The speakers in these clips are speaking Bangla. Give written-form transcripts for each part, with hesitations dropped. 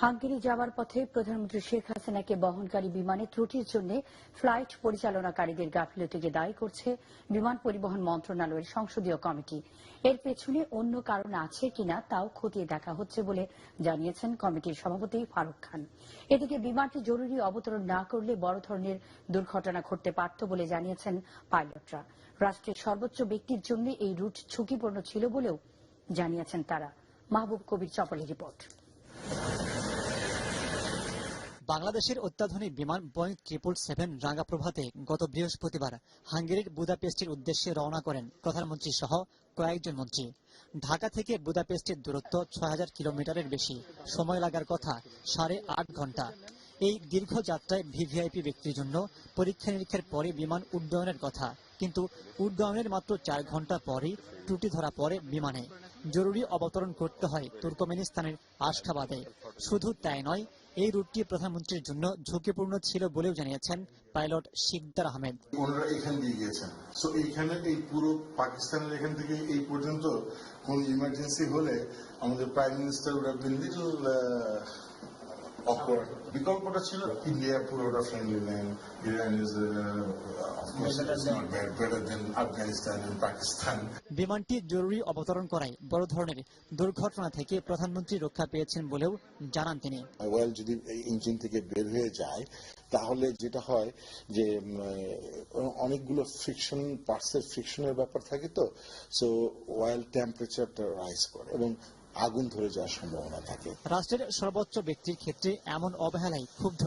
হাঙ্গেরি যাওয়ার পথে প্রধানমন্ত্রী শেখ হাসিনাকে বহনকারী বিমানে ত্রুটির জন্য ফ্লাইট পরিচালনাকারীদের গাফিলতিকে দায়ী করছে বিমান পরিবহন মন্ত্রণালয়ের সংসদীয় কমিটি। এর পেছনে অন্য কারণ আছে কিনা তাও খতিয়ে দেখা হচ্ছে বলে জানিয়েছেন কমিটির সভাপতি ফারুক খান। এদিকে বিমানটি জরুরি অবতরণ না করলে বড় ধরনের দুর্ঘটনা ঘটতে পারত বলে জানিয়েছেন পাইলটরা। রাষ্ট্রের সর্বোচ্চ ব্যক্তির জন্য এই রুট ঝুঁকিপূর্ণ ছিল বলেও জানিয়েছেন তারা। মাহবুব কবির চপলের রিপোর্ট। বাংলাদেশের অত্যাধুনিক বিমান বোয়িং 777 রাঙা প্রভাতে গত বৃহস্পতিবার হাঙ্গেরির বুদাপেস্টের উদ্দেশ্যে রওনা করেন প্রধানমন্ত্রী সহ কয়েকজন মন্ত্রী। ঢাকা থেকে বুদাপেস্টের দূরত্ব ৬০০০ কিলোমিটারের বেশি, সময় লাগার কথা ৮.৫ ঘন্টা। এই দীর্ঘ যাত্রায় ভিভিআইপি ব্যক্তির জন্য পরীক্ষা নিরীক্ষার পরে বিমান উড্ডয়নের কথা, কিন্তু উড্ডয়নের মাত্র ৪ ঘন্টা পরই ত্রুটি ধরা পড়ে বিমানে। জরুরি অবতরণ করতে হয় তুর্কমেনিস্তানের আশখাবাদে। শুধু তাই নয়, এই রুটটি প্রধানমন্ত্রীর জন্য ঝুঁকিপূর্ণ ছিল বলেও জানিয়েছেন পাইলট শিকদার আহমেদ। ওনারা এখান দিয়ে গিয়েছেন, সো এইখানে এই পুরো পাকিস্তানের এখান থেকে এই পর্যন্ত কোন ইমার্জেন্সি হলে আমাদের prime minister would have been little awkward. বিকল্পটা ছিল ইন্ডিয়া পুরোটা friendly land, Iran is better than Afghanistan and Pakistan. বিমানটি জরুরি অবতরণ করায় বড় ধরনের দুর্ঘটনা থেকে প্রধানমন্ত্রী রক্ষা পেয়েছেন বলেও জানান তিনি। ওয়েল যদি ইঞ্জিন থেকে বের হয়ে যায় তাহলে যেটা হয় যে অনেকগুলো ফ্রিকশন পার্টসের ফ্রিকশনের ব্যাপার থাকে, তো সো ওয়েল টেম্পারেচারটা রাইজ করে এবং আগুন ধরে যাওয়ার সম্ভাবনা থাকে। রাষ্ট্রের সর্বোচ্চ ব্যক্তির ক্ষেত্রে এমন অবহেলায় ক্ষুব্ধ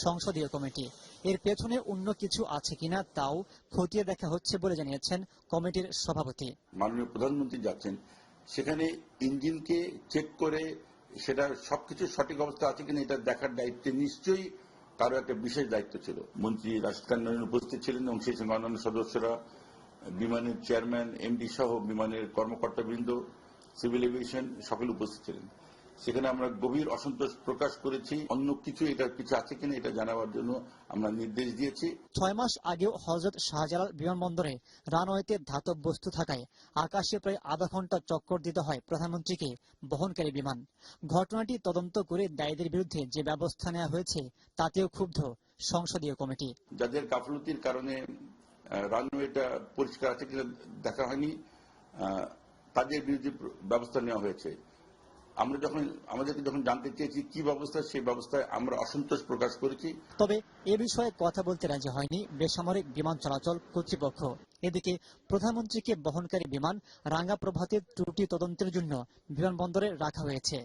সংসদীয় কমিটি। এর পেছনে অন্য কিছু আছে কিনা তাও খতিয়ে দেখা হচ্ছে বলে জানিয়েছেন কমিটির সভাপতি। মাননীয় প্রধানমন্ত্রী যাচ্ছেন, সেখানে ইঞ্জিনকে চেক করে সেটা সবকিছু সঠিক অবস্থা আছে কিনা এটা দেখার দায়িত্বে নিশ্চয়ই কারো একটা বিশেষ দায়িত্ব ছিল। মন্ত্রী রাশিদ খান উপস্থিত ছিলেন এবং সেই সঙ্গে অন্যান্য সদস্যরা, বিমানের চেয়ারম্যান, এমডি সহ বিমানের কর্মকর্তাবৃন্দ, সিভিল এভিয়েশন সকলে উপস্থিত ছিলেন। সেখানে আমরা গভীর অসন্তোষ প্রকাশ করেছি। অন্য কিছু এটার কিছু আছে কিনা এটা জানাবার জন্য আমরা নির্দেশ দিয়েছি। 6 মাস আগেও হযরত শাহজালাল বিমানবন্দরে রানওয়েতে ধাতব বস্তু থাকায় আকাশে প্রায় আধা ঘন্টা চক্কর দিতে হয় প্রধানমন্ত্রীকে বহনকারী বিমান। ঘটনাটি তদন্ত করে দায়ীদের বিরুদ্ধে যে ব্যবস্থা নেওয়া হয়েছে তাতেও ক্ষুব্ধ সংসদীয় কমিটি। যাদের গাফলতির কারণে রানওয়েটা পরিষ্কার আছে কিনা দেখা হয়নি, তাদের বিরুদ্ধে ব্যবস্থা নেওয়া হয়েছে। আমাদেরকে যখন জানতে চেয়েছি কি ব্যবস্থা, সেই ব্যবস্থায় আমরা অসন্তোষ প্রকাশ করেছি। তবে এ বিষয়ে কথা বলতে রাজি হয়নি বেসামরিক বিমান চলাচল কর্তৃপক্ষ। এদিকে প্রধানমন্ত্রীকে বহনকারী বিমান রাঙ্গা প্রভাতের ত্রুটি তদন্তের জন্য বিমানবন্দরে রাখা হয়েছে।